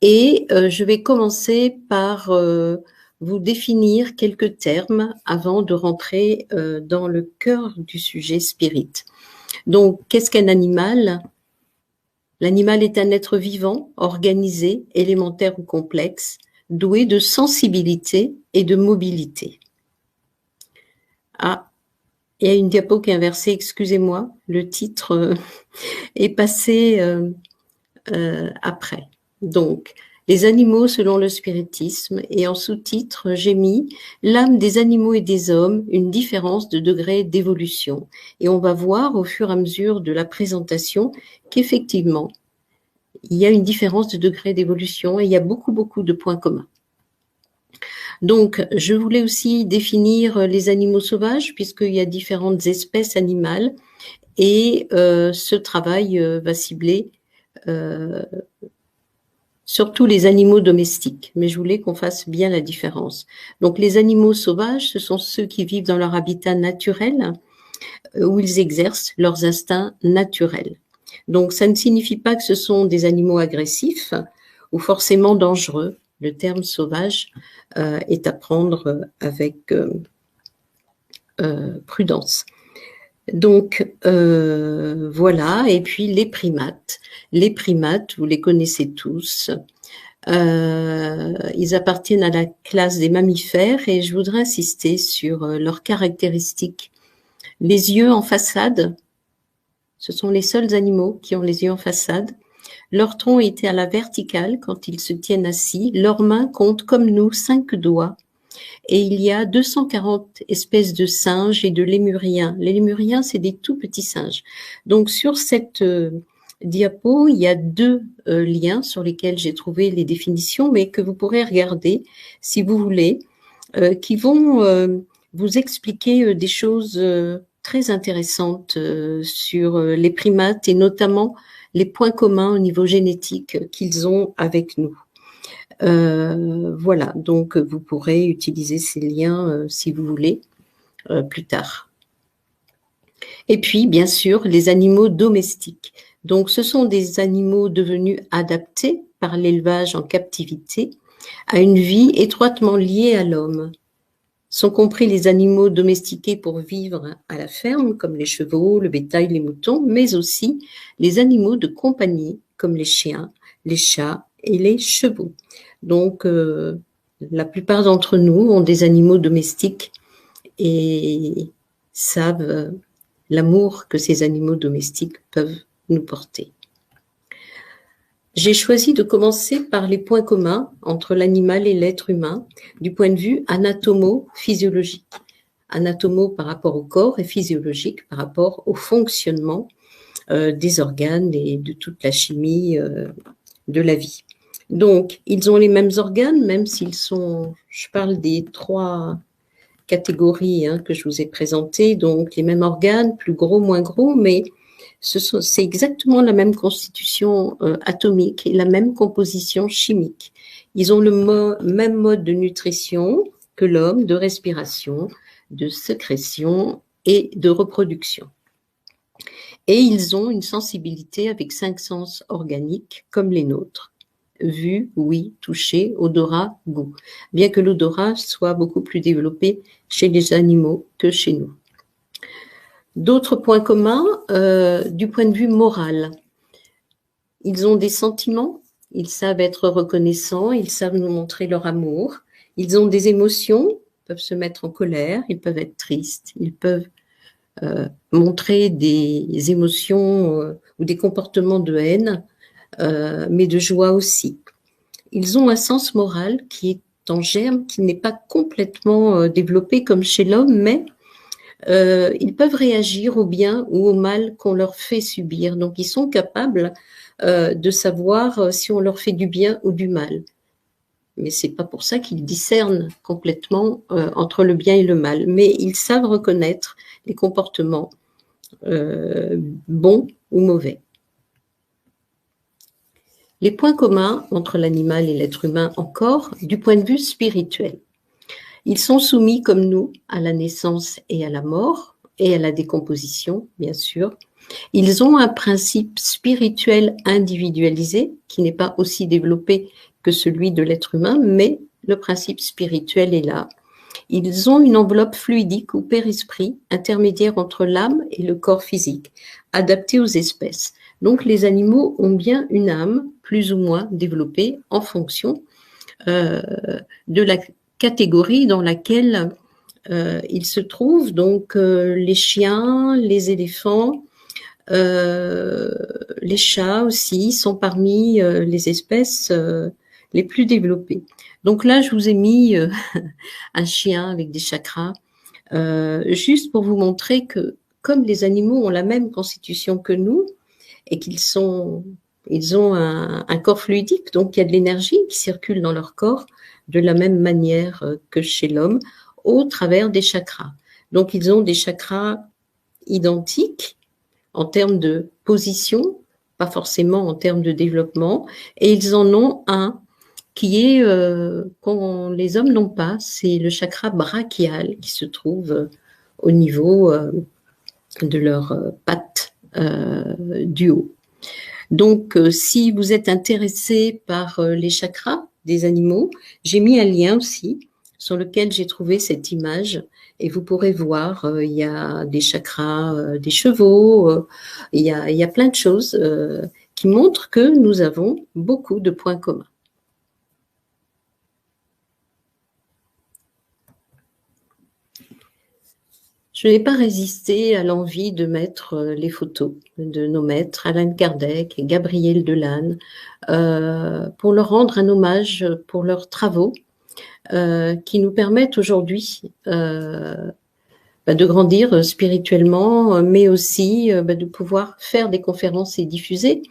Et je vais commencer par vous définir quelques termes avant de rentrer dans le cœur du sujet spirit. Donc, qu'est-ce qu'un animal? L'animal est un être vivant, organisé, élémentaire ou complexe, doué de sensibilité et de mobilité. Ah, il y a une diapo qui est inversée, excusez-moi, le titre est passé après. Donc, les animaux selon le spiritisme, et en sous-titre, j'ai mis l'âme des animaux et des hommes, une différence de degré d'évolution. Et on va voir au fur et à mesure de la présentation qu'effectivement, il y a une différence de degré d'évolution et il y a beaucoup de points communs. Donc, je voulais aussi définir les animaux sauvages, puisqu'il y a différentes espèces animales, et ce travail va cibler surtout les animaux domestiques, mais je voulais qu'on fasse bien la différence. Donc, les animaux sauvages, ce sont ceux qui vivent dans leur habitat naturel, où ils exercent leurs instincts naturels. Donc, ça ne signifie pas que ce sont des animaux agressifs ou forcément dangereux. Le terme sauvage est à prendre avec prudence. Donc, voilà. Et puis, les primates. Les primates, vous les connaissez tous. Ils appartiennent à la classe des mammifères et je voudrais insister sur leurs caractéristiques. Les yeux en façade, ce sont les seuls animaux qui ont les yeux en façade. Leur tronc était à la verticale quand ils se tiennent assis. Leurs mains comptent comme nous 5 doigts. Et il y a 240 espèces de singes et de lémuriens. Les lémuriens, c'est des tout petits singes. Donc sur cette diapo, il y a 2 liens sur lesquels j'ai trouvé les définitions, mais que vous pourrez regarder si vous voulez, qui vont vous expliquer des choses très intéressantes sur les primates et notamment les points communs au niveau génétique qu'ils ont avec nous. Voilà, donc vous pourrez utiliser ces liens si vous voulez plus tard. Et puis, bien sûr, les animaux domestiques. Donc, ce sont des animaux devenus adaptés par l'élevage en captivité à une vie étroitement liée à l'homme. Sont compris les animaux domestiqués pour vivre à la ferme, comme les chevaux, le bétail, les moutons, mais aussi les animaux de compagnie, comme les chiens, les chats et les chevaux. Donc, la plupart d'entre nous ont des animaux domestiques et savent l'amour que ces animaux domestiques peuvent nous porter. J'ai choisi de commencer par les points communs entre l'animal et l'être humain du point de vue anatomo-physiologique. Anatomo par rapport au corps et physiologique par rapport au fonctionnement des organes et de toute la chimie de la vie. Donc, ils ont les mêmes organes, même s'ils sont, je parle des 3 catégories que je vous ai présentées, donc les mêmes organes, plus gros, moins gros, mais c'est exactement la même constitution atomique et la même composition chimique. Ils ont le même mode de nutrition que l'homme, de respiration, de sécrétion et de reproduction. Et ils ont une sensibilité avec 5 sens organiques comme les nôtres. Vue, ouïe, toucher, odorat, goût. Bien que l'odorat soit beaucoup plus développé chez les animaux que chez nous. D'autres points communs du point de vue moral. Ils ont des sentiments, ils savent être reconnaissants, ils savent nous montrer leur amour. Ils ont des émotions, ils peuvent se mettre en colère, ils peuvent être tristes, ils peuvent montrer des émotions ou des comportements de haine, mais de joie aussi. Ils ont un sens moral qui est en germe, qui n'est pas complètement développé comme chez l'homme, mais ils peuvent réagir au bien ou au mal qu'on leur fait subir. Donc, ils sont capables de savoir si on leur fait du bien ou du mal. Mais c'est pas pour ça qu'ils discernent complètement entre le bien et le mal. Mais ils savent reconnaître les comportements bons ou mauvais. Les points communs entre l'animal et l'être humain encore, du point de vue spirituel. Ils sont soumis, comme nous, à la naissance et à la mort, et à la décomposition, bien sûr. Ils ont un principe spirituel individualisé qui n'est pas aussi développé que celui de l'être humain, mais le principe spirituel est là. Ils ont une enveloppe fluidique ou périsprit intermédiaire entre l'âme et le corps physique, adaptée aux espèces. Donc les animaux ont bien une âme plus ou moins développée en fonction de la catégorie dans laquelle ils se trouvent. Donc les chiens, les éléphants, les chats aussi sont parmi les espèces les plus développées. Donc là, je vous ai mis un chien avec des chakras, juste pour vous montrer que comme les animaux ont la même constitution que nous et ils ont un corps fluidique, donc il y a de l'énergie qui circule dans leur corps de la même manière que chez l'homme, au travers des chakras. Donc ils ont des chakras identiques en termes de position, pas forcément en termes de développement, et ils en ont un qui est qu'on les hommes n'ont pas, c'est le chakra brachial qui se trouve au niveau de leurs pattes du haut. Donc, si vous êtes intéressé par les chakras des animaux, j'ai mis un lien aussi sur lequel j'ai trouvé cette image et vous pourrez voir, il y a des chakras des chevaux, il y a plein de choses qui montrent que nous avons beaucoup de points communs. Je n'ai pas résisté à l'envie de mettre les photos de nos maîtres, Alan Kardec et Gabriel Delanne, pour leur rendre un hommage pour leurs travaux qui nous permettent aujourd'hui de grandir spirituellement, mais aussi de pouvoir faire des conférences et diffuser.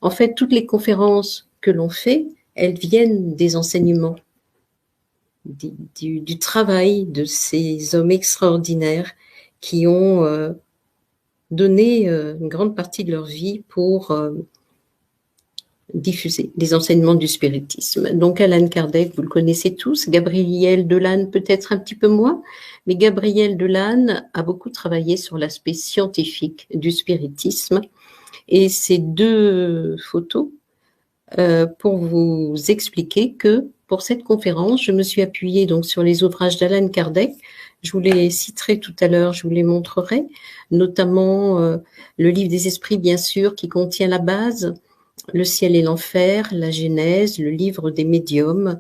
En fait, toutes les conférences que l'on fait, elles viennent des enseignements, du travail de ces hommes extraordinaires qui ont donné une grande partie de leur vie pour diffuser les enseignements du spiritisme. Donc Alan Kardec, vous le connaissez tous, Gabriel Delanne peut-être un petit peu moins, mais Gabriel Delanne a beaucoup travaillé sur l'aspect scientifique du spiritisme et ces deux photos pour vous expliquer que pour cette conférence, je me suis appuyée donc sur les ouvrages d'Alan Kardec. Je vous les citerai tout à l'heure, je vous les montrerai, notamment le livre des esprits, bien sûr, qui contient la base, le ciel et l'enfer, la Genèse, le livre des médiums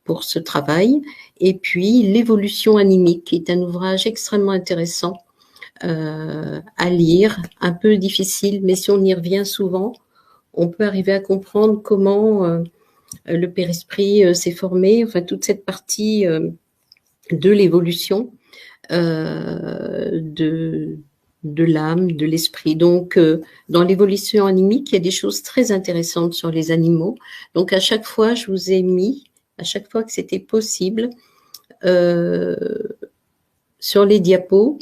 pour ce travail, et puis l'évolution animique, qui est un ouvrage extrêmement intéressant à lire, un peu difficile, mais si on y revient souvent, on peut arriver à comprendre comment le périsprit s'est formé, enfin toute cette partie de l'évolution de l'âme, de l'esprit. Donc, dans l'évolution animique, il y a des choses très intéressantes sur les animaux. Donc, à chaque fois, je vous ai mis, à chaque fois que c'était possible, sur les diapos,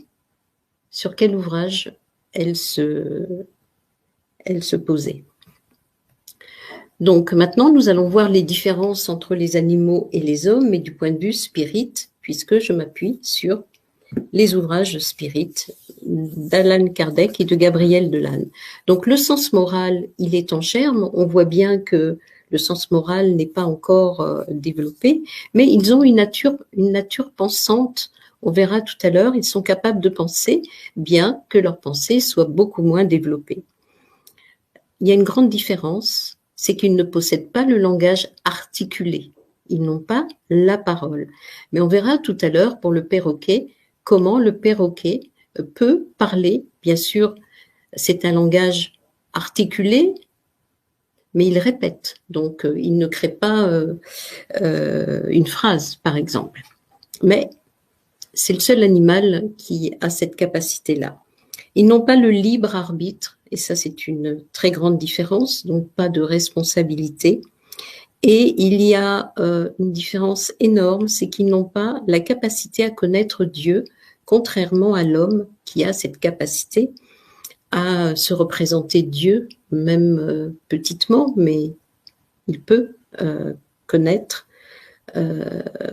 sur quel ouvrage elle se posait. Donc maintenant, nous allons voir les différences entre les animaux et les hommes, mais du point de vue spirit, puisque je m'appuie sur les ouvrages spirit d'Alan Kardec et de Gabriel Delanne. Donc le sens moral, il est en germe. On voit bien que le sens moral n'est pas encore développé, mais ils ont une nature pensante. On verra tout à l'heure, ils sont capables de penser, bien que leur pensée soit beaucoup moins développée. Il y a une grande différence, c'est qu'ils ne possèdent pas le langage articulé. Ils n'ont pas la parole. Mais on verra tout à l'heure pour le perroquet, comment le perroquet peut parler. Bien sûr, c'est un langage articulé, mais il répète. Donc, il ne crée pas une phrase, par exemple. Mais c'est le seul animal qui a cette capacité-là. Ils n'ont pas le libre arbitre, et ça c'est une très grande différence, donc pas de responsabilité. Et il y a une différence énorme, c'est qu'ils n'ont pas la capacité à connaître Dieu, contrairement à l'homme qui a cette capacité à se représenter Dieu, même petitement, mais il peut connaître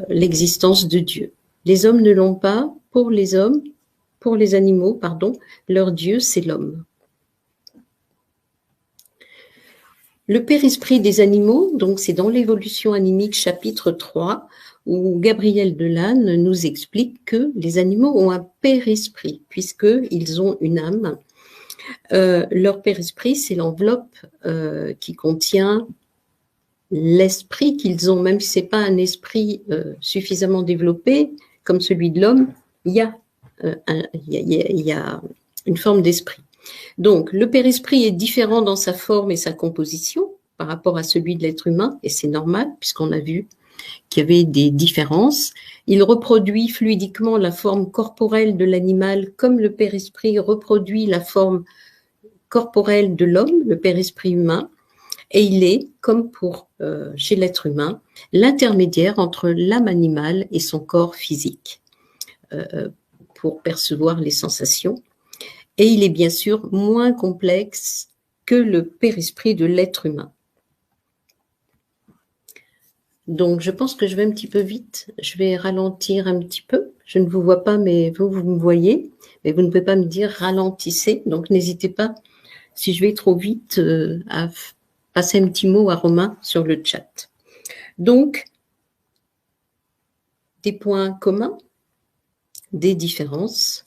l'existence de Dieu. Les hommes ne l'ont pas. Pour les hommes, pour les animaux, pardon, leur Dieu, c'est l'homme. Le père-esprit des animaux, donc c'est dans l'évolution animique chapitre 3, où Gabriel Delanne nous explique que les animaux ont un père-esprit, puisqu'ils ont une âme. Leur père-esprit, c'est l'enveloppe qui contient l'esprit qu'ils ont, même si ce n'est pas un esprit suffisamment développé, comme celui de l'homme, il y a une forme d'esprit. Donc, le père-esprit est différent dans sa forme et sa composition par rapport à celui de l'être humain, et c'est normal, puisqu'on a vu qu'il y avait des différences. Il reproduit fluidiquement la forme corporelle de l'animal, comme le père-esprit reproduit la forme corporelle de l'homme, le père-esprit humain, et il est, comme pour chez l'être humain, l'intermédiaire entre l'âme animale et son corps physique, pour percevoir les sensations. Et il est bien sûr moins complexe que le père-esprit de l'être humain. Donc, je pense que je vais un petit peu vite. Je vais ralentir un petit peu. Je ne vous vois pas, mais vous me voyez. Mais vous ne pouvez pas me dire ralentissez. Donc, n'hésitez pas, si je vais trop vite, à passer un petit mot à Romain sur le chat. Donc, des points communs, des différences.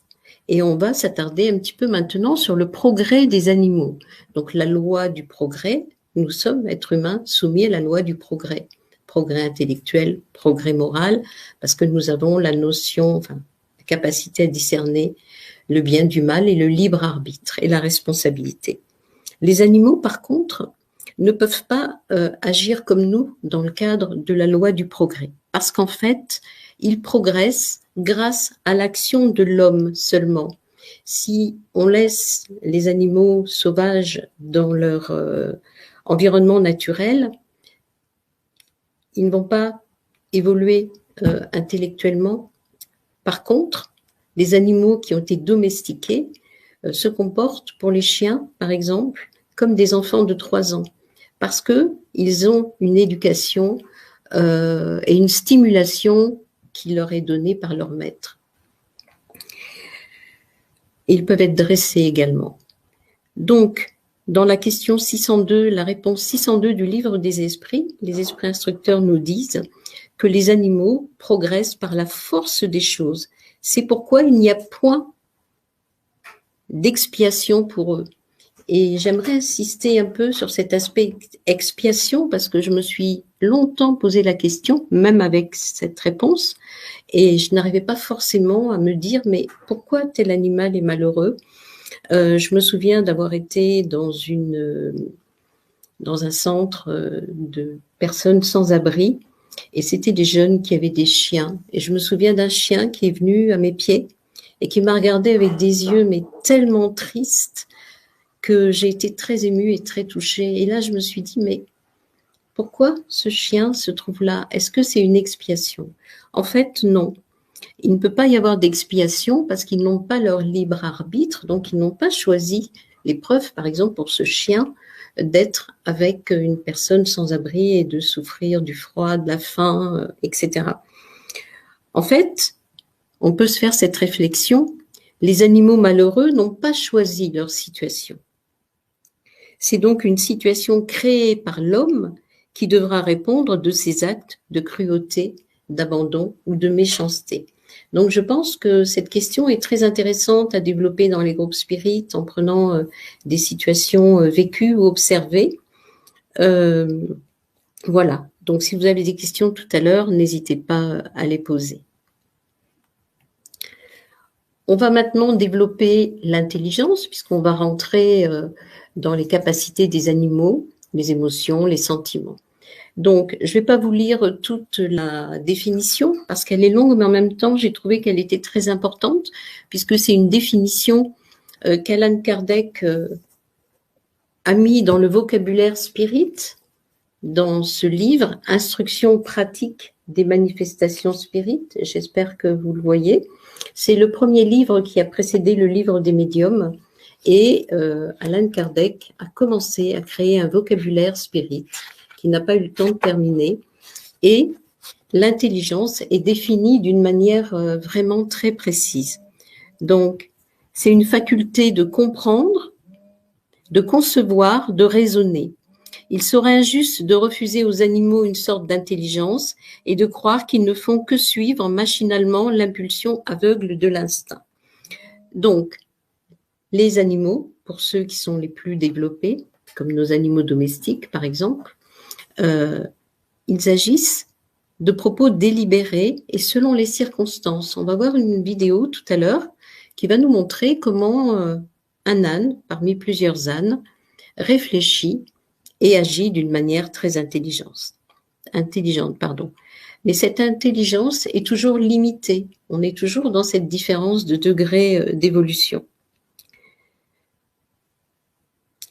Et on va s'attarder un petit peu maintenant sur le progrès des animaux. Donc, la loi du progrès, nous sommes, êtres humains, soumis à la loi du progrès. Progrès intellectuel, progrès moral, parce que nous avons la notion, enfin, la capacité à discerner le bien du mal et le libre arbitre et la responsabilité. Les animaux, par contre, ne peuvent pas agir comme nous dans le cadre de la loi du progrès, parce qu'en fait, ils progressent grâce à l'action de l'homme seulement. Si on laisse les animaux sauvages dans leur environnement naturel, ils ne vont pas évoluer intellectuellement. Par contre, les animaux qui ont été domestiqués se comportent, pour les chiens, par exemple, comme des enfants de 3 ans, parce qu'ils ont une éducation et une stimulation qui leur est donnée par leur maître. Ils peuvent être dressés également. Donc, dans la question 602, la réponse 602 du livre des esprits, les esprits instructeurs nous disent que les animaux progressent par la force des choses. C'est pourquoi il n'y a point d'expiation pour eux. Et j'aimerais insister un peu sur cet aspect expiation, parce que je me suis longtemps posé la question, même avec cette réponse, et je n'arrivais pas forcément à me dire, mais pourquoi tel animal est malheureux ? Je me souviens d'avoir été dans un centre de personnes sans abri, et c'était des jeunes qui avaient des chiens. Et je me souviens d'un chien qui est venu à mes pieds et qui m'a regardé avec des yeux mais tellement tristes que j'ai été très émue et très touchée. Et là, je me suis dit, mais pourquoi ce chien se trouve là ? Est-ce que c'est une expiation ? En fait, non. Il ne peut pas y avoir d'expiation parce qu'ils n'ont pas leur libre arbitre, donc ils n'ont pas choisi l'épreuve, par exemple, pour ce chien, d'être avec une personne sans abri et de souffrir du froid, de la faim, etc. En fait, on peut se faire cette réflexion, les animaux malheureux n'ont pas choisi leur situation. C'est donc une situation créée par l'homme qui devra répondre de ses actes de cruauté, d'abandon ou de méchanceté. Donc je pense que cette question est très intéressante à développer dans les groupes spirites en prenant des situations vécues ou observées. Voilà, donc si vous avez des questions tout à l'heure, n'hésitez pas à les poser. On va maintenant développer l'intelligence, puisqu'on va rentrer dans les capacités des animaux, les émotions, les sentiments. Donc, je ne vais pas vous lire toute la définition, parce qu'elle est longue, mais en même temps, j'ai trouvé qu'elle était très importante, puisque c'est une définition qu'Allan Kardec a mis dans le vocabulaire spirit, dans ce livre, Instructions pratiques des manifestations spirites. J'espère que vous le voyez. C'est le premier livre qui a précédé le livre des médiums. Et Allan Kardec a commencé à créer un vocabulaire spirit qui n'a pas eu le temps de terminer. Et l'intelligence est définie d'une manière vraiment très précise. Donc, c'est une faculté de comprendre, de concevoir, de raisonner. Il serait injuste de refuser aux animaux une sorte d'intelligence et de croire qu'ils ne font que suivre machinalement l'impulsion aveugle de l'instinct. Donc, les animaux, pour ceux qui sont les plus développés, comme nos animaux domestiques par exemple, ils agissent de propos délibérés et selon les circonstances. On va voir une vidéo tout à l'heure qui va nous montrer comment un âne, parmi plusieurs ânes, réfléchit et agit d'une manière très intelligente. Mais cette intelligence est toujours limitée. On est toujours dans cette différence de degré d'évolution.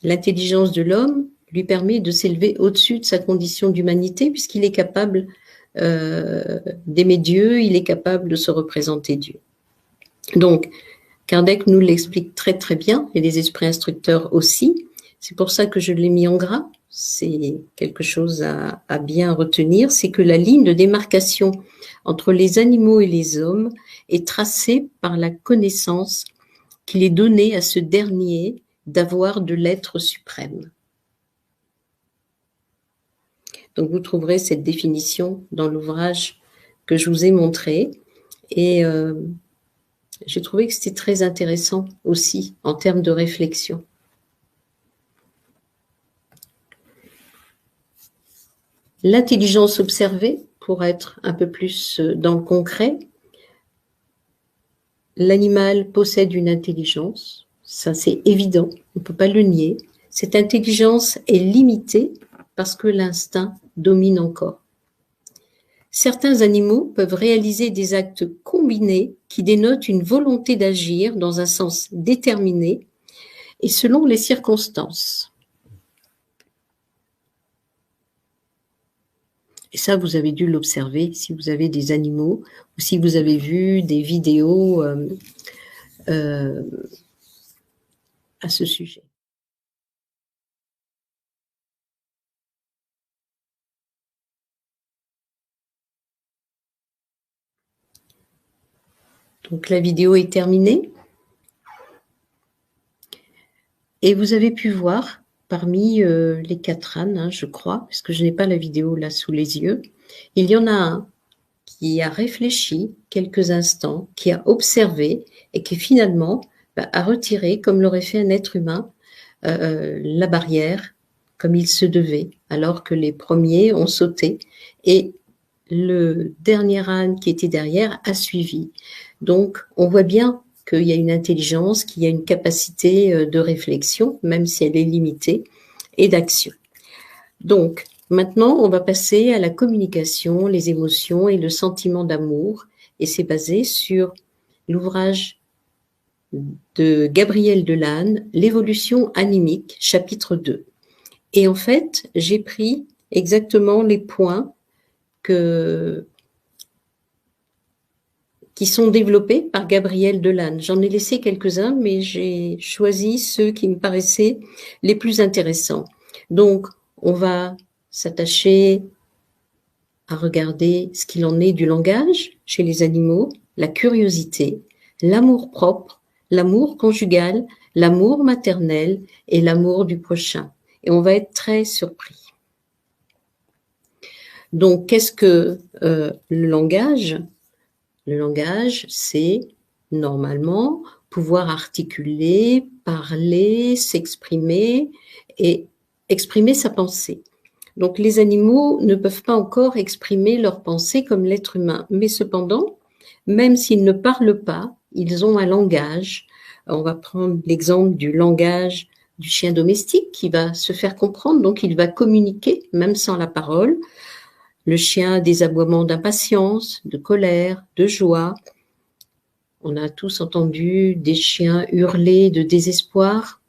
L'intelligence de l'homme lui permet de s'élever au-dessus de sa condition d'humanité puisqu'il est capable d'aimer Dieu, il est capable de se représenter Dieu. Donc, Kardec nous l'explique très très bien, et les esprits instructeurs aussi. C'est pour ça que je l'ai mis en gras. C'est quelque chose à bien retenir, c'est que la ligne de démarcation entre les animaux et les hommes est tracée par la connaissance qu'il est donnée à ce dernier d'avoir de l'être suprême. Donc vous trouverez cette définition dans l'ouvrage que je vous ai montré, et j'ai trouvé que c'était très intéressant aussi en termes de réflexion. L'intelligence observée, pour être un peu plus dans le concret, l'animal possède une intelligence, ça c'est évident, on ne peut pas le nier. Cette intelligence est limitée parce que l'instinct domine encore. Certains animaux peuvent réaliser des actes combinés qui dénotent une volonté d'agir dans un sens déterminé et selon les circonstances. Et ça, vous avez dû l'observer si vous avez des animaux ou si vous avez vu des vidéos à ce sujet. Donc la vidéo est terminée. Et vous avez pu voir parmi les 4 ânes, je crois, parce que je n'ai pas la vidéo là sous les yeux, il y en a un qui a réfléchi quelques instants, qui a observé et qui finalement a retiré, comme l'aurait fait un être humain, la barrière comme il se devait, alors que les premiers ont sauté et le dernier âne qui était derrière a suivi. Donc on voit bien qu'il y a une intelligence, qu'il y a une capacité de réflexion, même si elle est limitée, et d'action. Donc, maintenant, on va passer à la communication, les émotions et le sentiment d'amour, et c'est basé sur l'ouvrage de Gabriel Delanne, L'évolution animique, chapitre 2. Et en fait, j'ai pris exactement les points qui sont développés par Gabriel Delanne. J'en ai laissé quelques-uns, mais j'ai choisi ceux qui me paraissaient les plus intéressants. Donc, on va s'attacher à regarder ce qu'il en est du langage chez les animaux, la curiosité, l'amour-propre, l'amour conjugal, l'amour maternel et l'amour du prochain. Et on va être très surpris. Donc, qu'est-ce que le langage ? Le langage, c'est normalement pouvoir articuler, parler, s'exprimer et exprimer sa pensée. Donc les animaux ne peuvent pas encore exprimer leur pensée comme l'être humain, mais cependant, même s'ils ne parlent pas, ils ont un langage. On va prendre l'exemple du langage du chien domestique qui va se faire comprendre, donc il va communiquer même sans la parole. Le chien a des aboiements d'impatience, de colère, de joie. On a tous entendu des chiens hurler de désespoir.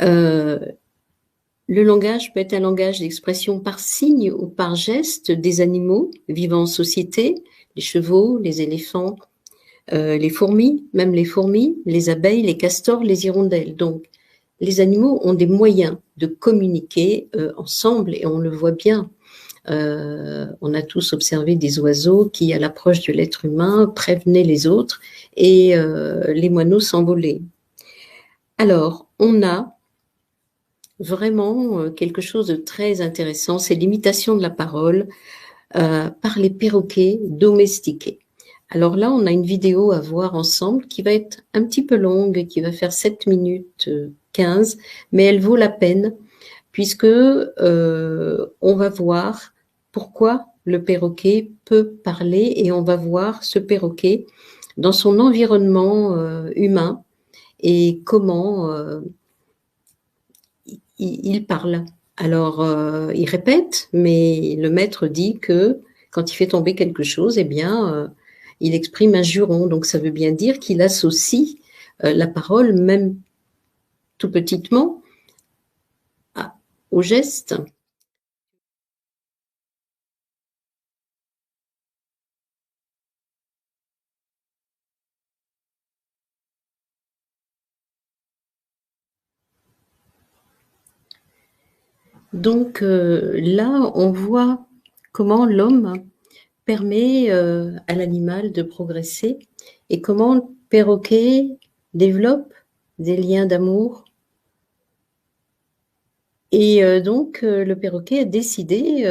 Le langage peut être un langage d'expression par signe ou par geste des animaux vivant en société, les chevaux, les éléphants, les fourmis, même les fourmis, les abeilles, les castors, les hirondelles. Donc, les animaux ont des moyens de communiquer ensemble et on le voit bien. On a tous observé des oiseaux qui, à l'approche de l'être humain, prévenaient les autres et les moineaux s'envolaient. Alors, on a vraiment quelque chose de très intéressant, c'est l'imitation de la parole par les perroquets domestiqués. Alors là, on a une vidéo à voir ensemble qui va être un petit peu longue, qui va faire 7 minutes 15, mais elle vaut la peine puisque on va voir pourquoi le perroquet peut parler et on va voir ce perroquet dans son environnement humain et comment il parle. Alors, il répète, mais le maître dit que quand il fait tomber quelque chose, eh bien, il exprime un juron. Donc, ça veut bien dire qu'il associe la parole, même tout petitement, au geste. Donc là, on voit comment l'homme permet à l'animal de progresser et comment le perroquet développe des liens d'amour. Et donc le perroquet a décidé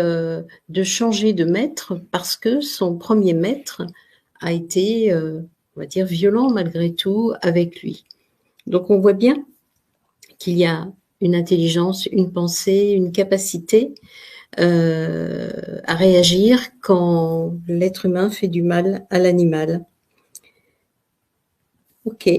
de changer de maître parce que son premier maître a été, on va dire, violent malgré tout avec lui. Donc on voit bien qu'il y a une intelligence, une pensée, une capacité à réagir quand l'être humain fait du mal à l'animal. Ok.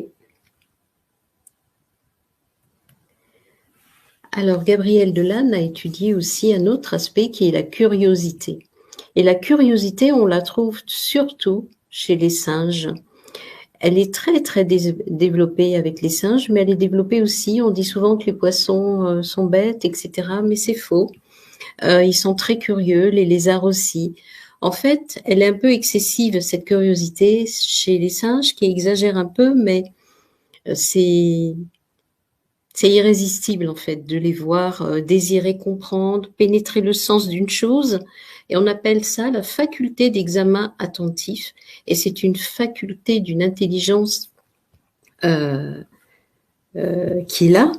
Alors, Gabriel Delanne a étudié aussi un autre aspect qui est la curiosité. Et la curiosité, on la trouve surtout chez les singes. Elle est très, très développée avec les singes, mais elle est développée aussi. On dit souvent que les poissons sont bêtes, etc., mais c'est faux. Ils sont très curieux, les lézards aussi. En fait, elle est un peu excessive, cette curiosité, chez les singes, qui exagère un peu, mais c'est irrésistible, en fait, de les voir désirer comprendre, pénétrer le sens d'une chose. Et on appelle ça la faculté d'examen attentif. Et c'est une faculté d'une intelligence qu'il a.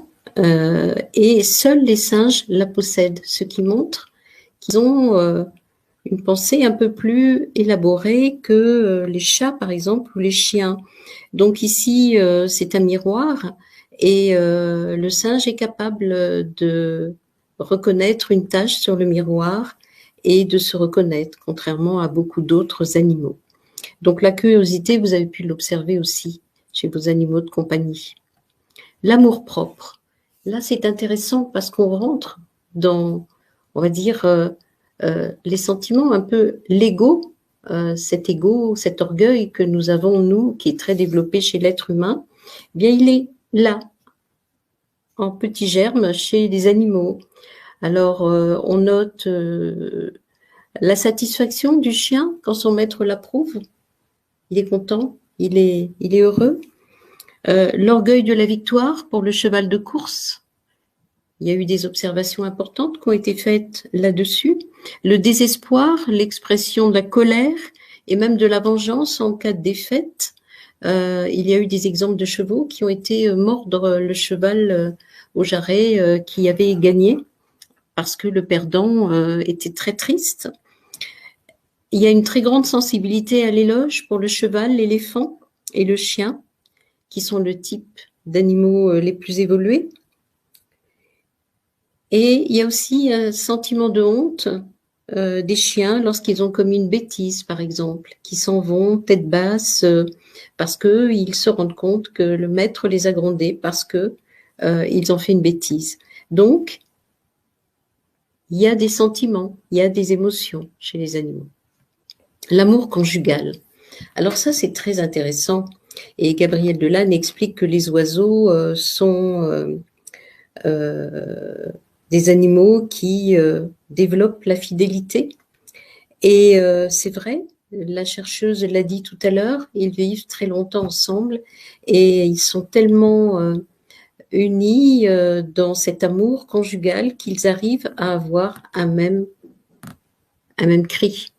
Et seuls les singes la possèdent, ce qui montre qu'ils ont une pensée un peu plus élaborée que les chats, par exemple, ou les chiens. Donc ici, c'est un miroir et le singe est capable de reconnaître une tache sur le miroir et de se reconnaître, contrairement à beaucoup d'autres animaux. Donc la curiosité, vous avez pu l'observer aussi chez vos animaux de compagnie. L'amour-propre. Là, c'est intéressant parce qu'on rentre dans, on va dire, les sentiments un peu l'ego, cet ego, cet orgueil que nous avons, nous, qui est très développé chez l'être humain, eh bien, il est là, en petits germes, chez les animaux. Alors, on note la satisfaction du chien quand son maître l'approuve. Il est content, il est heureux. L'orgueil de la victoire pour le cheval de course. Il y a eu des observations importantes qui ont été faites là-dessus. Le désespoir, l'expression de la colère et même de la vengeance en cas de défaite. Il y a eu des exemples de chevaux qui ont été mordre le cheval au jarret qui avait gagné parce que le perdant était très triste. Il y a une très grande sensibilité à l'éloge pour le cheval, l'éléphant et le chien, qui sont le type d'animaux les plus évolués. Et il y a aussi un sentiment de honte des chiens lorsqu'ils ont commis une bêtise, par exemple, qui s'en vont tête basse parce qu'ils se rendent compte que le maître les a grondés parce que ils ont fait une bêtise. Donc, il y a des sentiments, il y a des émotions chez les animaux. L'amour conjugal. Alors ça, c'est très intéressant. Et Gabriel Delanne explique que les oiseaux sont des animaux qui développent la fidélité. Et c'est vrai, la chercheuse l'a dit tout à l'heure, ils vivent très longtemps ensemble et ils sont tellement unis dans cet amour conjugal qu'ils arrivent à avoir un même un même cri.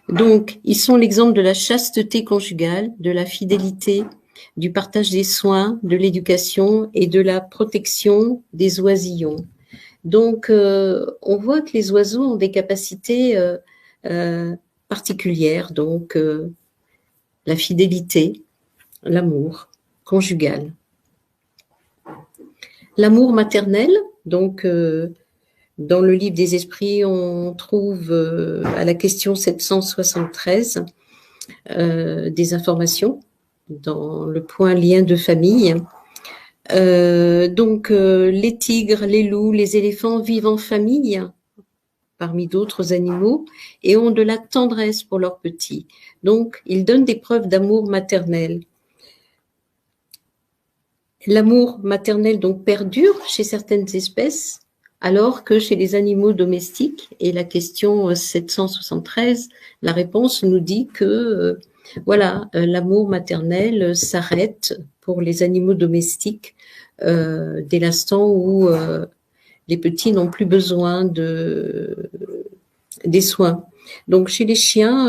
Donc, ils sont l'exemple de la chasteté conjugale, de la fidélité, du partage des soins, de l'éducation et de la protection des oisillons. Donc, on voit que les oiseaux ont des capacités particulières, donc la fidélité, l'amour conjugal. L'amour maternel, donc dans le livre des esprits, on trouve à la question 773 des informations dans le point lien de famille. Donc les tigres, les loups, les éléphants vivent en famille parmi d'autres animaux et ont de la tendresse pour leurs petits. Donc ils donnent des preuves d'amour maternel. L'amour maternel donc perdure chez certaines espèces, alors que chez les animaux domestiques, et la question 773, la réponse nous dit que voilà, l'amour maternel s'arrête pour les animaux domestiques dès l'instant où les petits n'ont plus besoin des soins. Donc chez les chiens,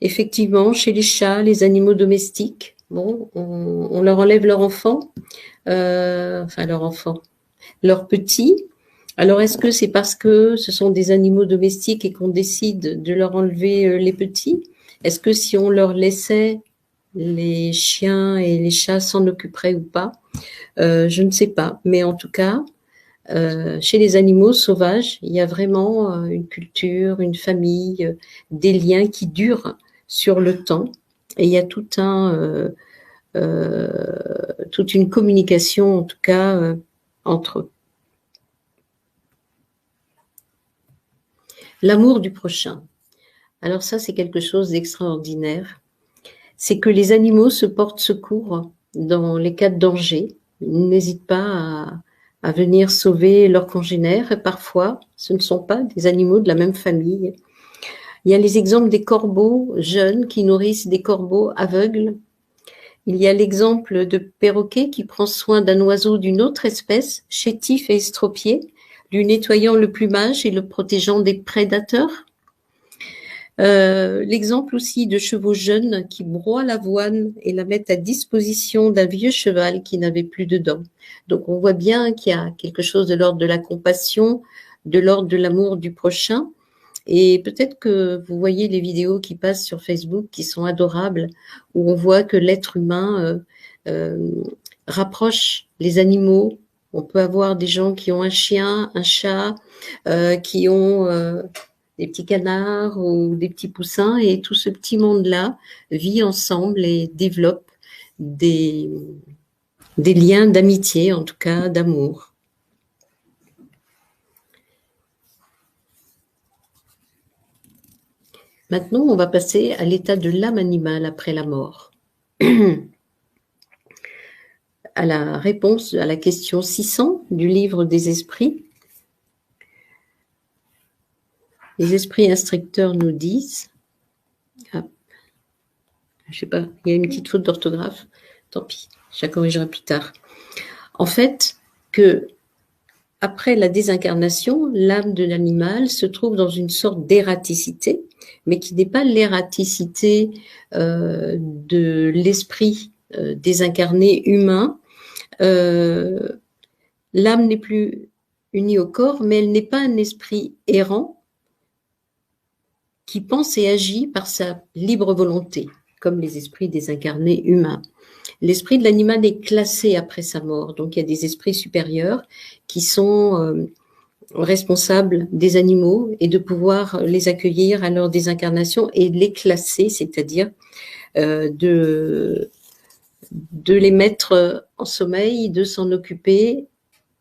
effectivement, chez les chats, les animaux domestiques, bon, on leur enlève leur enfant, leur petit. Alors, est-ce que c'est parce que ce sont des animaux domestiques et qu'on décide de leur enlever les petits? Est-ce que si on leur laissait, les chiens et les chats s'en occuperaient ou pas? Je ne sais pas. Mais en tout cas, chez les animaux sauvages, il y a vraiment une culture, une famille, des liens qui durent sur le temps. Et il y a toute une communication, en tout cas, entre eux. L'amour du prochain. Alors ça, c'est quelque chose d'extraordinaire. C'est que les animaux se portent secours dans les cas de danger. Ils n'hésitent pas à venir sauver leurs congénères. Et parfois, ce ne sont pas des animaux de la même famille. Il y a les exemples des corbeaux jeunes qui nourrissent des corbeaux aveugles. Il y a l'exemple de perroquet qui prend soin d'un oiseau d'une autre espèce, chétif et estropié, lui nettoyant le plumage et le protégeant des prédateurs. L'exemple aussi de chevaux jeunes qui broient l'avoine et la mettent à disposition d'un vieux cheval qui n'avait plus de dents. Donc on voit bien qu'il y a quelque chose de l'ordre de la compassion, de l'ordre de l'amour du prochain. Et peut-être que vous voyez les vidéos qui passent sur Facebook qui sont adorables, où on voit que l'être humain rapproche les animaux. On peut avoir des gens qui ont un chien, un chat, qui ont des petits canards ou des petits poussins, et tout ce petit monde-là vit ensemble et développe des liens d'amitié, en tout cas d'amour. Maintenant, on va passer à l'état de l'âme animale après la mort. À la réponse à la question 600 du livre des esprits. Les esprits instructeurs nous disent, je sais pas, il y a une petite faute d'orthographe, tant pis, je la corrigerai plus tard. En fait, que après la désincarnation, l'âme de l'animal se trouve dans une sorte d'ératicité, mais qui n'est pas l'ératicité de l'esprit désincarné humain. L'âme n'est plus unie au corps, mais elle n'est pas un esprit errant qui pense et agit par sa libre volonté, comme les esprits désincarnés humains. L'esprit de l'animal est classé après sa mort, donc il y a des esprits supérieurs qui sont responsables des animaux et de pouvoir les accueillir à leur désincarnation et les classer, c'est-à-dire de les mettre en sommeil, de s'en occuper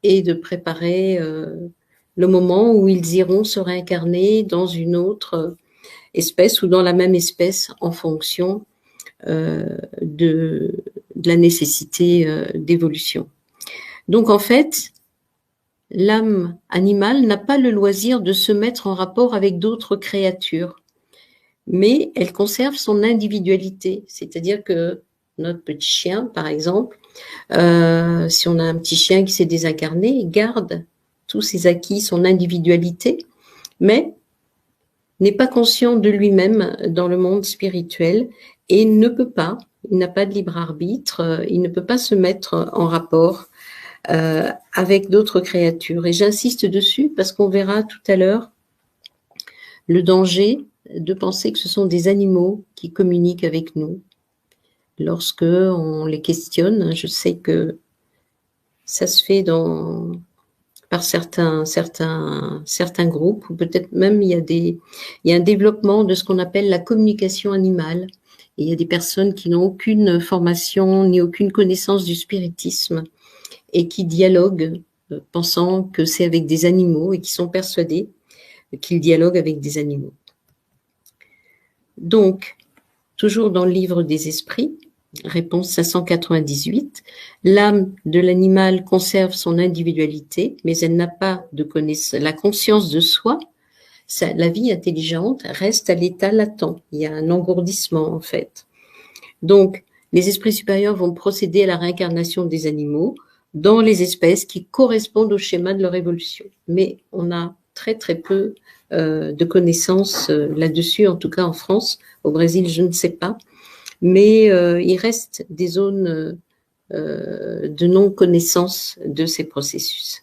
et de préparer le moment où ils iront se réincarner dans une autre espèce ou dans la même espèce en fonction de la nécessité d'évolution. Donc en fait, l'âme animale n'a pas le loisir de se mettre en rapport avec d'autres créatures, mais elle conserve son individualité, c'est-à-dire que notre petit chien, par exemple, si on a un petit chien qui s'est désincarné, il garde tous ses acquis, son individualité, mais n'est pas conscient de lui-même dans le monde spirituel et ne peut pas, il n'a pas de libre arbitre, il ne peut pas se mettre en rapport avec d'autres créatures. Et j'insiste dessus parce qu'on verra tout à l'heure le danger de penser que ce sont des animaux qui communiquent avec nous. Lorsque on les questionne, je sais que ça se fait par certains groupes, ou peut-être même il y a un développement de ce qu'on appelle la communication animale. Et il y a des personnes qui n'ont aucune formation ni aucune connaissance du spiritisme et qui dialoguent pensant que c'est avec des animaux et qui sont persuadés qu'ils dialoguent avec des animaux. Donc, toujours dans le livre des esprits, réponse 598, l'âme de l'animal conserve son individualité, mais elle n'a pas de la conscience de soi. La vie intelligente reste à l'état latent. Il y a un engourdissement, en fait. Donc, les esprits supérieurs vont procéder à la réincarnation des animaux dans les espèces qui correspondent au schéma de leur évolution. Mais on a très très peu de connaissances là-dessus, en tout cas en France. Au Brésil, je ne sais pas. Mais il reste des zones de non-connaissance de ces processus.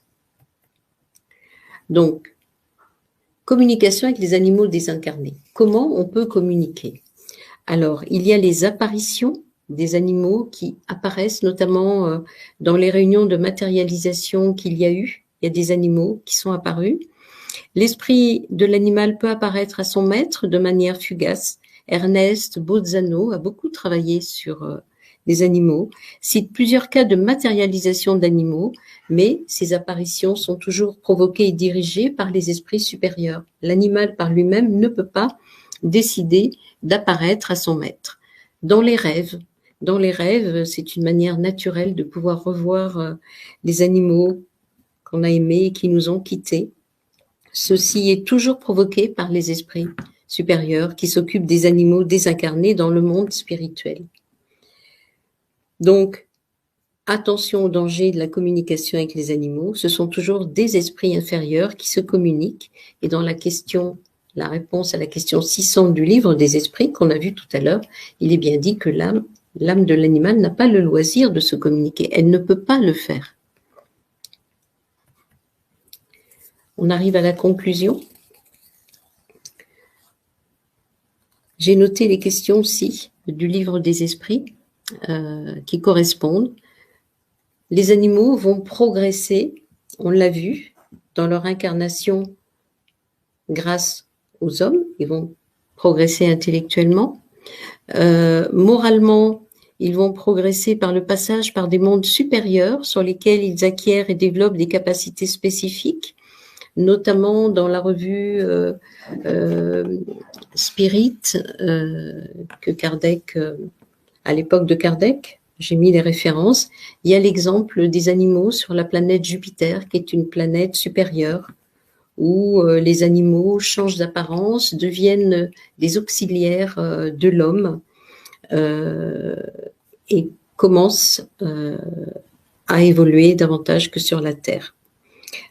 Donc, communication avec les animaux désincarnés. Comment on peut communiquer? Alors, il y a les apparitions des animaux qui apparaissent, notamment dans les réunions de matérialisation qu'il y a eu. Il y a des animaux qui sont apparus. L'esprit de l'animal peut apparaître à son maître de manière fugace. Ernest Bozzano a beaucoup travaillé sur les animaux, cite plusieurs cas de matérialisation d'animaux, mais ces apparitions sont toujours provoquées et dirigées par les esprits supérieurs. L'animal par lui-même ne peut pas décider d'apparaître à son maître. Dans les rêves, c'est une manière naturelle de pouvoir revoir les animaux qu'on a aimés et qui nous ont quittés. Ceci est toujours provoqué par les esprits supérieurs qui s'occupent des animaux désincarnés dans le monde spirituel. Donc, attention au danger de la communication avec les animaux. Ce sont toujours des esprits inférieurs qui se communiquent. Et dans la réponse à la question 600 du livre des esprits qu'on a vu tout à l'heure, il est bien dit que l'âme de l'animal n'a pas le loisir de se communiquer. Elle ne peut pas le faire. On arrive à la conclusion. J'ai noté les questions aussi du livre des esprits qui correspondent. Les animaux vont progresser, on l'a vu, dans leur incarnation grâce aux hommes. Ils vont progresser intellectuellement. Moralement, ils vont progresser par le passage par des mondes supérieurs sur lesquels ils acquièrent et développent des capacités spécifiques, notamment dans la revue Spirit que Kardec, à l'époque de Kardec, j'ai mis les références. Il y a l'exemple des animaux sur la planète Jupiter, qui est une planète supérieure, où les animaux changent d'apparence, deviennent des auxiliaires de l'homme et commencent à évoluer davantage que sur la Terre.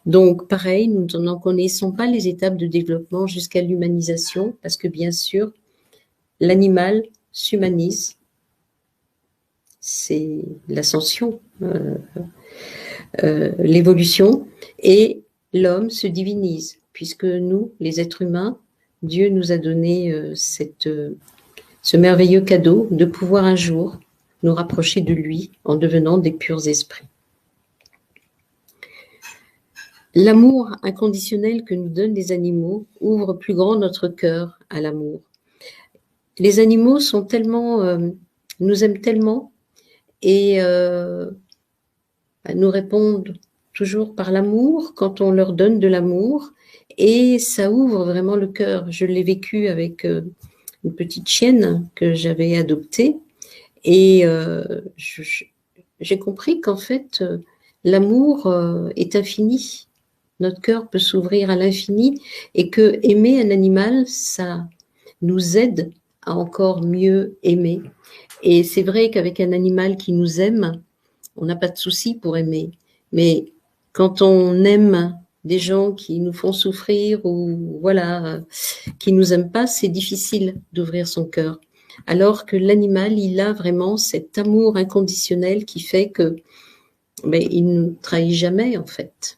Donc, pareil, nous n'en connaissons pas les étapes de développement jusqu'à l'humanisation, parce que bien sûr, l'animal s'humanise, c'est l'ascension, l'évolution, et l'homme se divinise, puisque nous, les êtres humains, Dieu nous a donné ce merveilleux cadeau de pouvoir un jour nous rapprocher de lui en devenant des purs esprits. L'amour inconditionnel que nous donnent les animaux ouvre plus grand notre cœur à l'amour. Les animaux sont tellement, nous aiment tellement et nous répondent toujours par l'amour quand on leur donne de l'amour, et ça ouvre vraiment le cœur. Je l'ai vécu avec une petite chienne que j'avais adoptée, et j'ai compris qu'en fait, l'amour est infini. Notre cœur peut s'ouvrir à l'infini, et que aimer un animal, ça nous aide à encore mieux aimer. Et c'est vrai qu'avec un animal qui nous aime, on n'a pas de souci pour aimer. Mais quand on aime des gens qui nous font souffrir ou voilà, qui nous aiment pas, c'est difficile d'ouvrir son cœur. Alors que l'animal, il a vraiment cet amour inconditionnel qui fait que il ne nous trahit jamais en fait.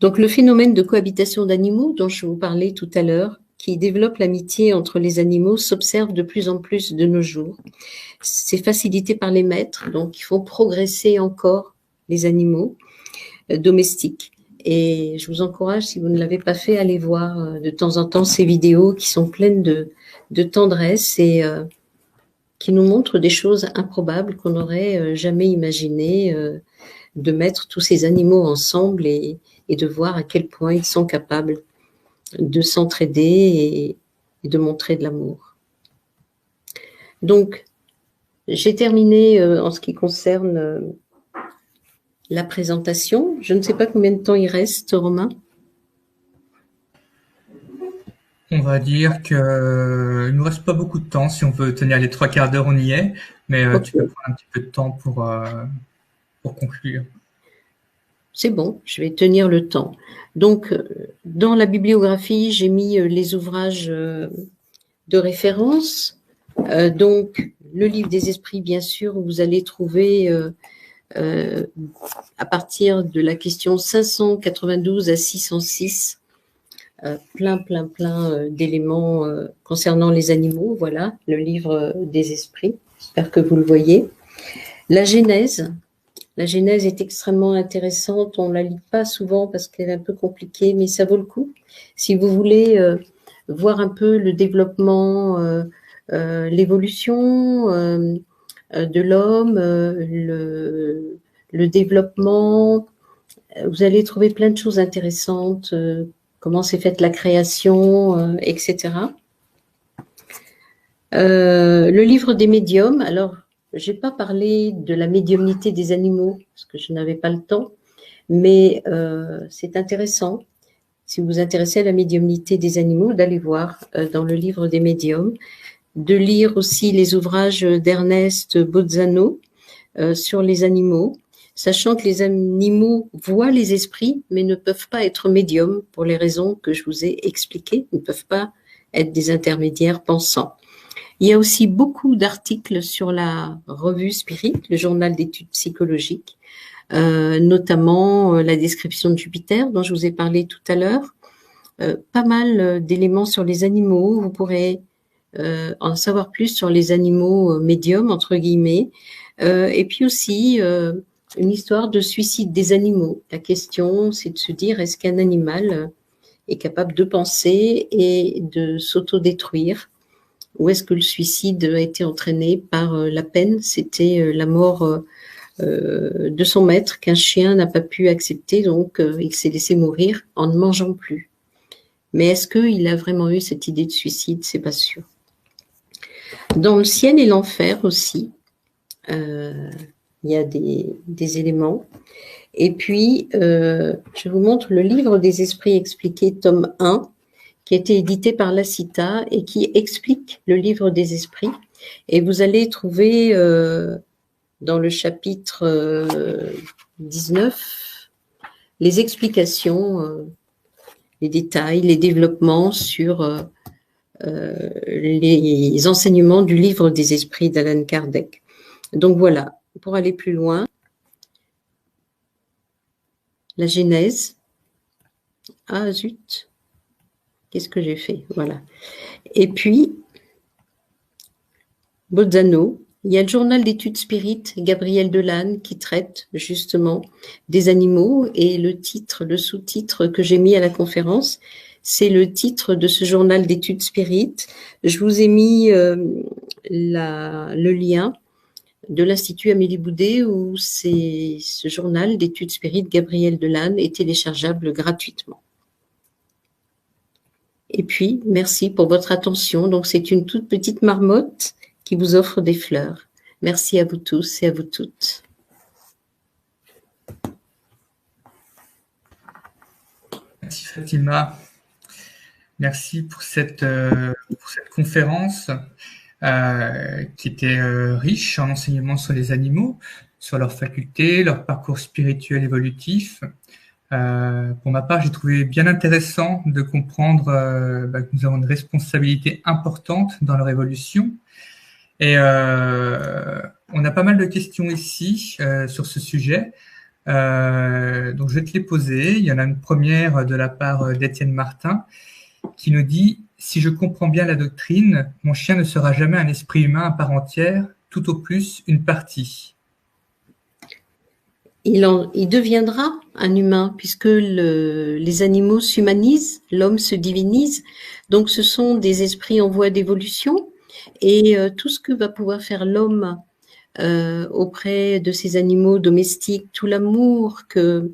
Donc le phénomène de cohabitation d'animaux dont je vous parlais tout à l'heure, qui développe l'amitié entre les animaux, s'observe de plus en plus de nos jours. C'est facilité par les maîtres, donc il faut progresser encore les animaux domestiques. Et je vous encourage, si vous ne l'avez pas fait, à aller voir de temps en temps ces vidéos qui sont pleines de tendresse et qui nous montrent des choses improbables qu'on n'aurait jamais imaginé, de mettre tous ces animaux ensemble et de voir à quel point ils sont capables de s'entraider et de montrer de l'amour. Donc, j'ai terminé en ce qui concerne la présentation. Je ne sais pas combien de temps il reste, Romain. On va dire qu'il ne nous reste pas beaucoup de temps. Si on veut tenir les 3/4 d'heure, on y est. Mais Okay. tu peux prendre un petit peu de temps pour conclure. C'est bon, je vais tenir le temps. Donc, dans la bibliographie, j'ai mis les ouvrages de référence. Donc, le livre des esprits, bien sûr, où vous allez trouver à partir de la question 592 à 606 plein d'éléments concernant les animaux. Voilà, le livre des esprits. J'espère que vous le voyez. La Genèse est extrêmement intéressante. On ne la lit pas souvent parce qu'elle est un peu compliquée, mais ça vaut le coup. Si vous voulez voir un peu le développement, l'évolution de l'homme, le développement, vous allez trouver plein de choses intéressantes, comment s'est faite la création, etc. Le livre des médiums, alors, je n'ai pas parlé de la médiumnité des animaux, parce que je n'avais pas le temps, mais c'est intéressant, si vous vous intéressez à la médiumnité des animaux, d'aller voir dans le livre des médiums, de lire aussi les ouvrages d'Ernest Bozzano sur les animaux, sachant que les animaux voient les esprits, mais ne peuvent pas être médiums pour les raisons que je vous ai expliquées, ne peuvent pas être des intermédiaires pensants. Il y a aussi beaucoup d'articles sur la revue Spirit, le journal d'études psychologiques, notamment la description de Jupiter dont je vous ai parlé tout à l'heure. Pas mal d'éléments sur les animaux. Vous pourrez en savoir plus sur les animaux médiums, entre guillemets. Et puis aussi une histoire de suicide des animaux. La question, c'est de se dire, est-ce qu'un animal est capable de penser et de s'autodétruire ? Ou est-ce que le suicide a été entraîné par la peine? C'était la mort de son maître qu'un chien n'a pas pu accepter, donc il s'est laissé mourir en ne mangeant plus. Mais est-ce qu'il a vraiment eu cette idée de suicide? C'est pas sûr. Dans le ciel et l'enfer aussi, il y a des éléments. Et puis, je vous montre le livre des esprits expliqués, tome 1, qui a été édité par La Cita et qui explique le livre des esprits. Et vous allez trouver dans le chapitre 19 les explications, les détails, les développements sur les enseignements du livre des esprits d'Allan Kardec. Donc voilà, pour aller plus loin, la Genèse. Ah zut, qu'est-ce que j'ai fait? Voilà. Et puis, Bozzano, il y a le journal d'études spirites, Gabriel Delanne, qui traite justement des animaux, et le titre, le sous-titre que j'ai mis à la conférence, c'est le titre de ce journal d'études spirites. Je vous ai mis le lien de l'Institut Amélie Boudet où ce journal d'études spirites Gabriel Delanne est téléchargeable gratuitement. Et puis, merci pour votre attention. Donc, c'est une toute petite marmotte qui vous offre des fleurs. Merci à vous tous et à vous toutes. Merci Fatima. Merci pour cette conférence qui était riche en enseignements sur les animaux, sur leurs facultés, leur parcours spirituel évolutif, Pour ma part, j'ai trouvé bien intéressant de comprendre que nous avons une responsabilité importante dans leur évolution. Et on a pas mal de questions ici sur ce sujet. Donc, je vais te les poser. Il y en a une première de la part d'Étienne Martin qui nous dit « Si je comprends bien la doctrine, mon chien ne sera jamais un esprit humain à part entière, tout au plus une partie. » Il deviendra un humain puisque les animaux s'humanisent, l'homme se divinise. Donc, ce sont des esprits en voie d'évolution et tout ce que va pouvoir faire l'homme auprès de ces animaux domestiques, tout l'amour que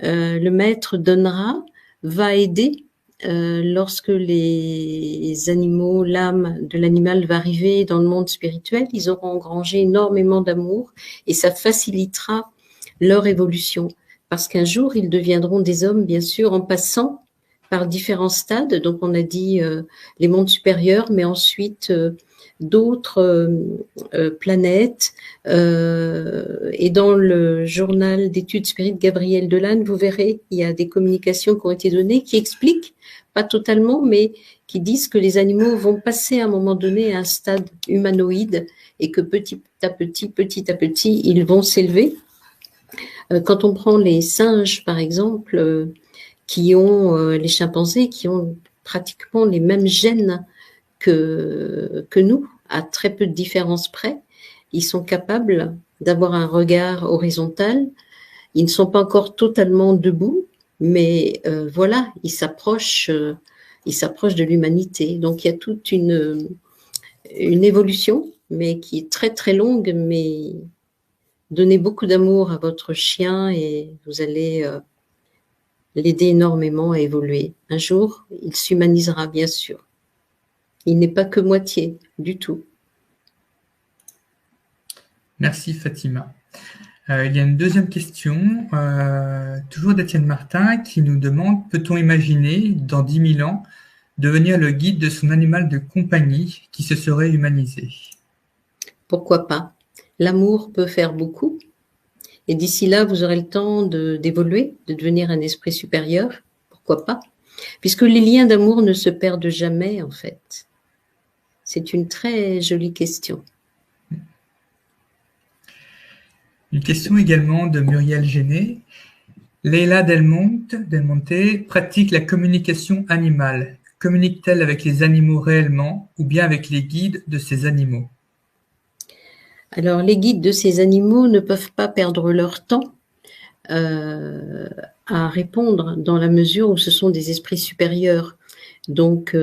le maître donnera va aider lorsque les animaux, l'âme de l'animal va arriver dans le monde spirituel, ils auront engrangé énormément d'amour et ça facilitera leur évolution. Parce qu'un jour, ils deviendront des hommes, bien sûr, en passant par différents stades. Donc, on a dit les mondes supérieurs, mais ensuite d'autres planètes. Et dans le journal d'études spirites Gabriel Delanne, vous verrez, il y a des communications qui ont été données qui expliquent, pas totalement, mais qui disent que les animaux vont passer à un moment donné à un stade humanoïde et que petit à petit, ils vont s'élever. Quand on prend les singes, par exemple, qui ont les chimpanzés, qui ont pratiquement les mêmes gènes que nous, à très peu de différence près, ils sont capables d'avoir un regard horizontal. Ils ne sont pas encore totalement debout, mais voilà, ils s'approchent de l'humanité. Donc il y a toute une évolution, mais qui est très très longue, mais donnez beaucoup d'amour à votre chien et vous allez l'aider énormément à évoluer. Un jour, il s'humanisera, bien sûr. Il n'est pas que moitié, du tout. Merci Fatima. Il y a une deuxième question, toujours d'Étienne Martin, qui nous demande « Peut-on imaginer, dans 10 000 ans, devenir le guide de son animal de compagnie qui se serait humanisé ?» Pourquoi pas? L'amour peut faire beaucoup. Et d'ici là, vous aurez le temps d'évoluer, de devenir un esprit supérieur. Pourquoi pas? Puisque les liens d'amour ne se perdent jamais, en fait. C'est une très jolie question. Une question également de Muriel Géné. Leila Del Monte pratique la communication animale. Communique-t-elle avec les animaux réellement ou bien avec les guides de ces animaux? Alors, les guides de ces animaux ne peuvent pas perdre leur temps à répondre dans la mesure où ce sont des esprits supérieurs. Donc,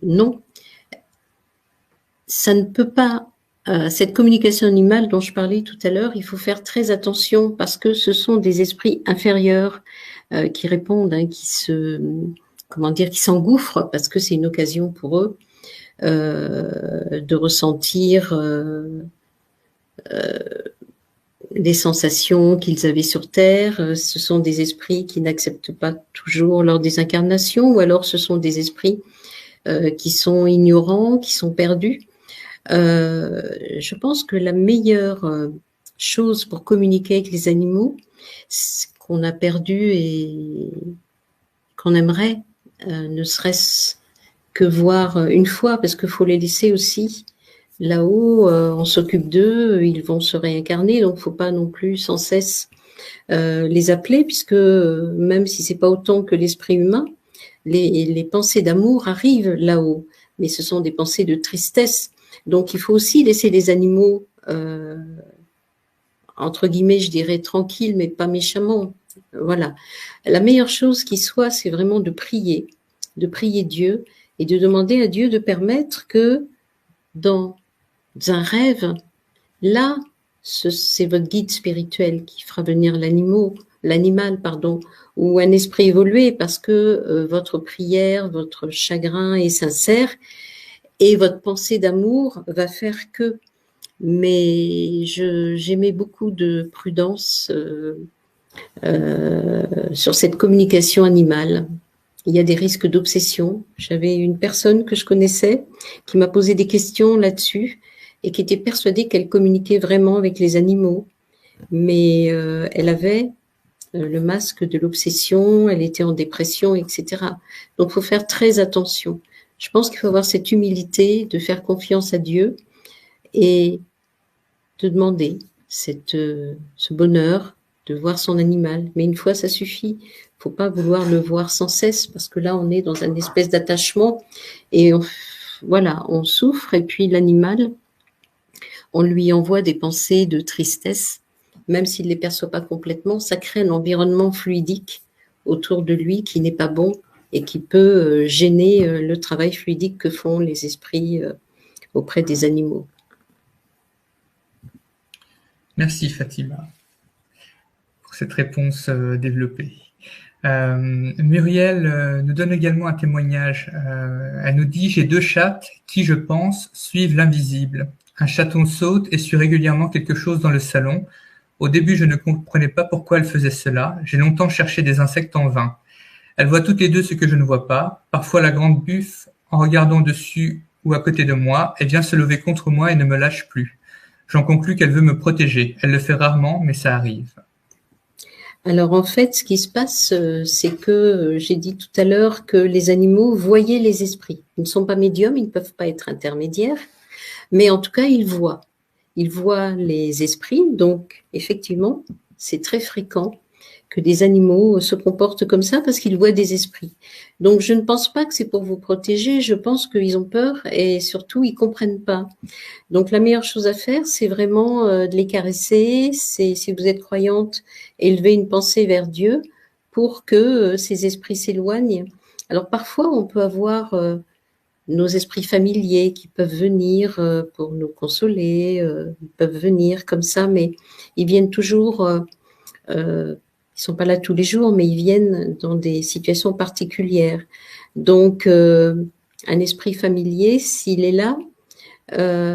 non. Ça ne peut pas, cette communication animale dont je parlais tout à l'heure, il faut faire très attention parce que ce sont des esprits inférieurs qui répondent, qui s'engouffrent parce que c'est une occasion pour eux de ressentir les sensations qu'ils avaient sur Terre. Ce sont des esprits qui n'acceptent pas toujours leur désincarnation ou alors ce sont des esprits qui sont ignorants, qui sont perdus. Je pense que la meilleure chose pour communiquer avec les animaux, qu'on a perdu et qu'on aimerait, ne serait-ce que voir une fois, parce qu'il faut les laisser aussi là-haut, on s'occupe d'eux, ils vont se réincarner, donc il ne faut pas non plus sans cesse les appeler, puisque même si c'est pas autant que l'esprit humain, les pensées d'amour arrivent là-haut, mais ce sont des pensées de tristesse. Donc il faut aussi laisser les animaux, entre guillemets, je dirais tranquilles, mais pas méchamment. Voilà. La meilleure chose qui soit, c'est vraiment de prier Dieu et de demander à Dieu de permettre que dans un rêve, là, c'est votre guide spirituel qui fera venir l'animal, ou un esprit évolué, parce que votre prière, votre chagrin est sincère, et votre pensée d'amour va faire que. Mais j'aimais beaucoup de prudence sur cette communication animale. Il y a des risques d'obsession. J'avais une personne que je connaissais qui m'a posé des questions là-dessus et qui était persuadée qu'elle communiquait vraiment avec les animaux. Mais elle avait le masque de l'obsession, elle était en dépression, etc. Donc, il faut faire très attention. Je pense qu'il faut avoir cette humilité de faire confiance à Dieu et de demander ce bonheur de voir son animal. Mais une fois, ça suffit. Il ne faut pas vouloir le voir sans cesse parce que là, on est dans une espèce d'attachement et voilà, on souffre. Et puis l'animal, on lui envoie des pensées de tristesse, même s'il ne les perçoit pas complètement. Ça crée un environnement fluidique autour de lui qui n'est pas bon et qui peut gêner le travail fluidique que font les esprits auprès des animaux. Merci Fatima pour cette réponse développée. Muriel nous donne également un témoignage. Elle nous dit « J'ai 2 chattes qui, je pense, suivent l'invisible. Un chaton saute et suit régulièrement quelque chose dans le salon. Au début, je ne comprenais pas pourquoi elle faisait cela. J'ai longtemps cherché des insectes en vain. Elles voient toutes les 2 ce que je ne vois pas. Parfois, la grande buffe, en regardant dessus ou à côté de moi, elle vient se lever contre moi et ne me lâche plus. J'en conclus qu'elle veut me protéger. Elle le fait rarement, mais ça arrive. » Alors en fait, ce qui se passe, c'est que j'ai dit tout à l'heure que les animaux voyaient les esprits. Ils ne sont pas médiums, ils ne peuvent pas être intermédiaires, mais en tout cas, ils voient. Ils voient les esprits, donc effectivement, c'est très fréquent que des animaux se comportent comme ça parce qu'ils voient des esprits. Donc je ne pense pas que c'est pour vous protéger, je pense qu'ils ont peur et surtout, ils comprennent pas. Donc la meilleure chose à faire, c'est vraiment de les caresser. C'est, si vous êtes croyante, élever une pensée vers Dieu pour que ces esprits s'éloignent. Alors parfois, on peut avoir nos esprits familiers qui peuvent venir pour nous consoler, ils peuvent venir comme ça, mais ils viennent toujours, ils sont pas là tous les jours, mais ils viennent dans des situations particulières. Donc un esprit familier, s'il est là,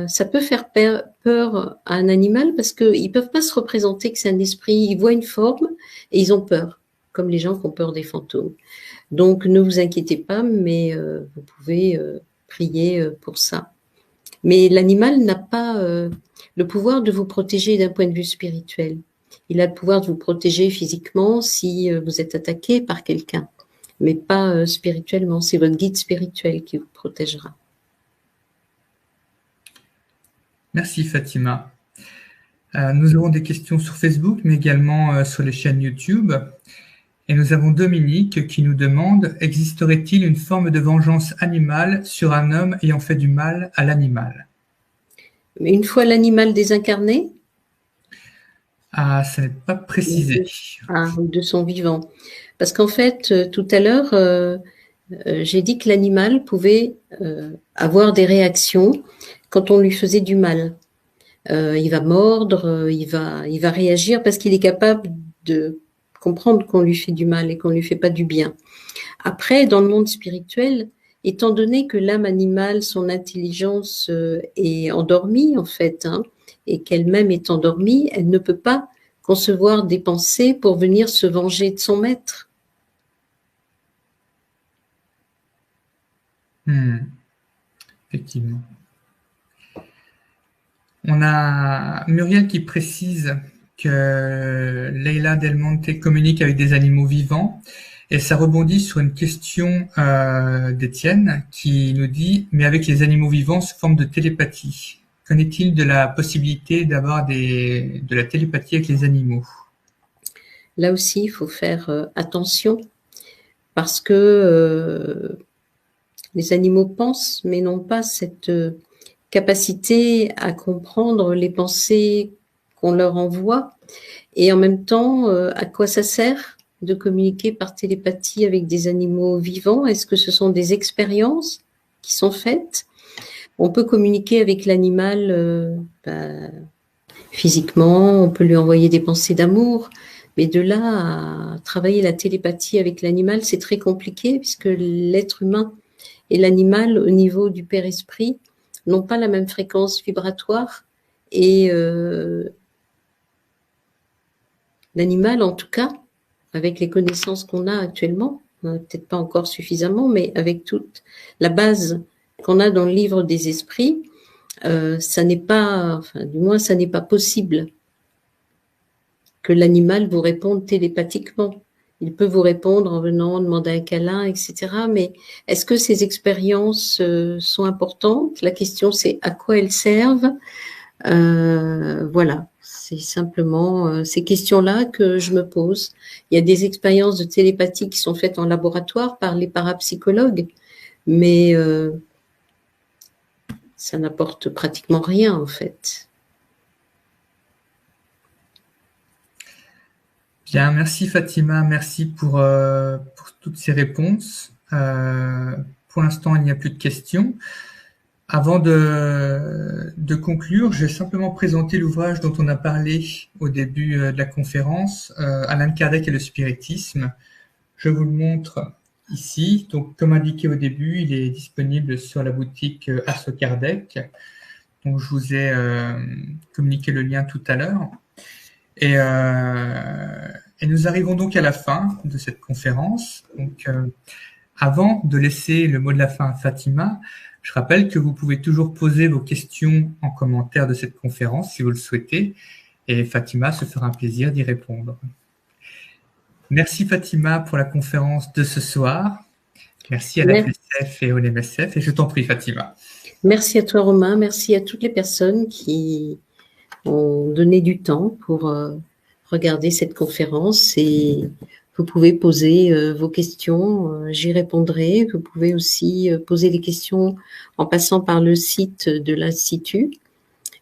ça peut faire peur à un animal parce qu'ils peuvent pas se représenter que c'est un esprit. Ils voient une forme et ils ont peur, comme les gens qui ont peur des fantômes. Donc, ne vous inquiétez pas, mais vous pouvez prier pour ça. Mais l'animal n'a pas le pouvoir de vous protéger d'un point de vue spirituel. Il a le pouvoir de vous protéger physiquement si vous êtes attaqué par quelqu'un, mais pas spirituellement. C'est votre guide spirituel qui vous protégera. Merci Fatima. Nous avons des questions sur Facebook, mais également sur les chaînes YouTube. Et nous avons Dominique qui nous demande « Existerait-il une forme de vengeance animale sur un homme ayant fait du mal à l'animal ?» Mais une fois l'animal désincarné? Ah, ça n'est pas précisé. Ou de son vivant. Parce qu'en fait, tout à l'heure, j'ai dit que l'animal pouvait avoir des réactions quand on lui faisait du mal. Il va mordre, il va réagir parce qu'il est capable de comprendre qu'on lui fait du mal et qu'on lui fait pas du bien. Après, dans le monde spirituel, étant donné que l'âme animale, son intelligence est endormie en fait, et qu'elle-même est endormie, elle ne peut pas concevoir des pensées pour venir se venger de son maître. Effectivement. On a Muriel qui précise que Leila Del Monte communique avec des animaux vivants et ça rebondit sur une question d'Étienne qui nous dit « Mais avec les animaux vivants sous forme de télépathie, qu'en est-il de la possibilité d'avoir de la télépathie avec les animaux ?» Là aussi, il faut faire attention parce que les animaux pensent mais n'ont pas cette capacité à comprendre les pensées qu'on leur envoie et en même temps, à quoi ça sert de communiquer par télépathie avec des animaux vivants? Est-ce que ce sont des expériences qui sont faites? On peut communiquer avec l'animal physiquement, on peut lui envoyer des pensées d'amour, mais de là à travailler la télépathie avec l'animal, c'est très compliqué puisque l'être humain et l'animal au niveau du père-esprit n'ont pas la même fréquence vibratoire et l'animal, en tout cas, avec les connaissances qu'on a actuellement, on n'en a peut-être pas encore suffisamment, mais avec toute la base qu'on a dans le livre des esprits, ça n'est pas, enfin, du moins, ça n'est pas possible que l'animal vous réponde télépathiquement. Il peut vous répondre en venant demander un câlin, etc. Mais est-ce que ces expériences sont importantes? La question, c'est à quoi elles servent? Voilà, c'est simplement ces questions-là que je me pose. Il y a des expériences de télépathie qui sont faites en laboratoire par les parapsychologues, mais ça n'apporte pratiquement rien en fait. Bien, merci Fatima, merci pour toutes ces réponses. Pour l'instant, il n'y a plus de questions. Avant de conclure, je vais simplement présenter l'ouvrage dont on a parlé au début de la conférence, Alan Kardec et le spiritisme. Je vous le montre ici. Donc, comme indiqué au début, il est disponible sur la boutique Asso Kardec. Donc, je vous ai communiqué le lien tout à l'heure. Et nous arrivons donc à la fin de cette conférence. Donc, avant de laisser le mot de la fin à Fatima, je rappelle que vous pouvez toujours poser vos questions en commentaire de cette conférence si vous le souhaitez, et Fatima se fera un plaisir d'y répondre. Merci Fatima pour la conférence de ce soir. Merci à la FSF et au MSF, et je t'en prie Fatima. Merci à toi Romain, merci à toutes les personnes qui ont donné du temps pour regarder cette conférence, et vous pouvez poser vos questions, j'y répondrai. Vous pouvez aussi poser les questions en passant par le site de l'Institut.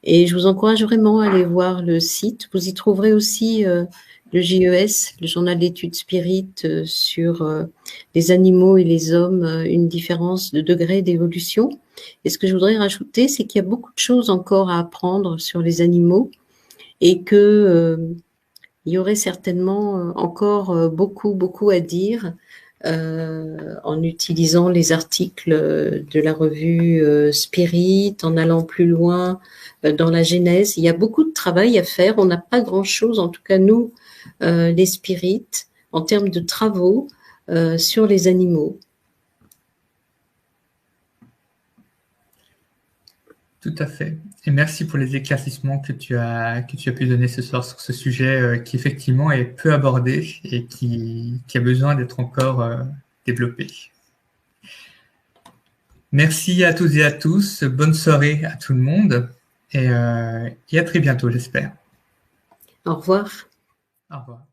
Et je vous encourage vraiment à aller voir le site. Vous y trouverez aussi le JES, le journal d'études spirites, sur les animaux et les hommes, une différence de degré d'évolution. Et ce que je voudrais rajouter, c'est qu'il y a beaucoup de choses encore à apprendre sur les animaux, et que il y aurait certainement encore beaucoup à dire en utilisant les articles de la revue Spirit, en allant plus loin dans la genèse. Il y a beaucoup de travail à faire. On n'a pas grand-chose, en tout cas nous, les spirites, en termes de travaux sur les animaux. Tout à fait. Et merci pour les éclaircissements que tu as pu donner ce soir sur ce sujet qui effectivement est peu abordé et qui a besoin d'être encore développé. Merci à toutes et à tous. Bonne soirée à tout le monde et à très bientôt, j'espère. Au revoir. Au revoir.